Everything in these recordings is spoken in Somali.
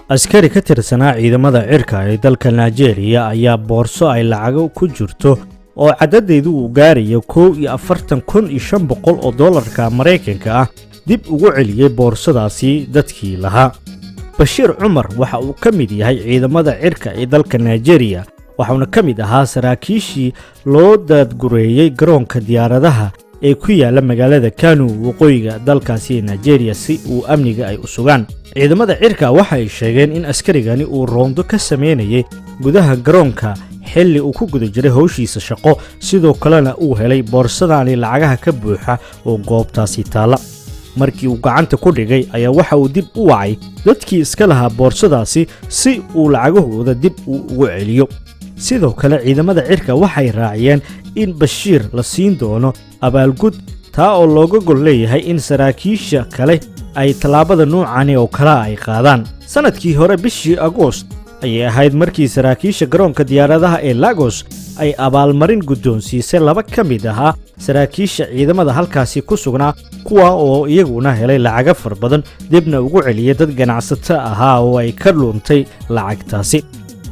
askari ka tirsanaa ciidamada cirka ee dalka Nigeria ayaa boorso ay lacag ku jirto oo cadadeedu uu gaarayo 41,500 oo dollarka Mareykanka ah dib ugu celiyay boorsadaasi dadkii lahaa. Bashir Umar waxa uu ka mid yahay ciidamada cirka ee dalka Nigeria waxaana ka mid ahaa saraakiishii loo daadgureeyay garoonka diyaaradaha ee ku yaala magaalada Kano waqooyiga dalkaasi Nigeria si uu amniga ay u sugaan. ciidamada cirka waxa ay sheegeen in askarigani uu roondo ka sameynayay gudaha garoonka xilli uu ku guda jiray hawshiisa shaqo, sidoo kalena uu helay boorsadani lacagaha ka buuxa oo goobtaasi taala. markii uu gacanta ku dhigay ayaa waxa uu dib u wacay dadkii iska lahaa boorsadaasi si uu lacagahooda dib ugu celiyo. sidoo kale ciidamada cirka waxay raaciyeen in Bashir la siin doono abaalgud taa oo looga gol leeyahay in saraakiisha kale ay talaabada noocan oo kala ay qaadaan. sanadkii hore bishii Agost ayay ahayd markii saraakiisha garoonka diyaaradaha ee Lagos ay abaalmarin guddoonsiisay laba ka mid ah saraakiisha ciidamada halkaasi ku sugnaa kuwa oo iyaguna helay lacag far badan dibna ugu celiyay dad ganacsato ah oo ay ka luntay lacagtaasi.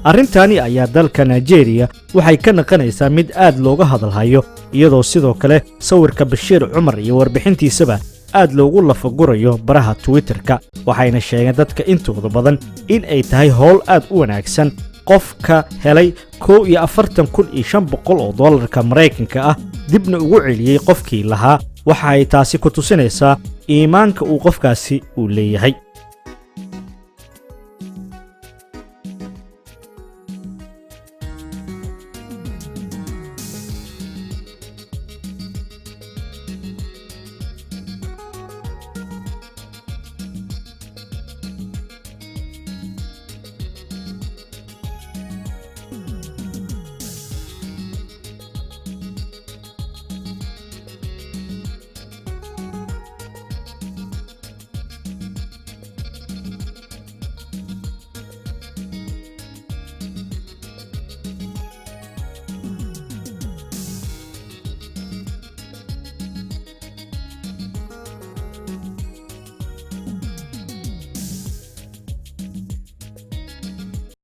arrintani ayaa dalka Nigeria waxay ka naqanaysaa mid aad looga hadalhayo iyadoo sidoo kale sawirka Bashir Umar iyo warbixintiisaba aad loogu lafagurayo baraha Twitterka. waxayna sheegeen dadka intooda badan in ay tahay hawl aad u wanaagsan qofka helay 41,500 oo dollarka Mareykanka ah dibna ugu celiyay qofkii lahaa. waxa ay taasi ku tusinaysaa iimaanka uu qofkaasi u leeyahay.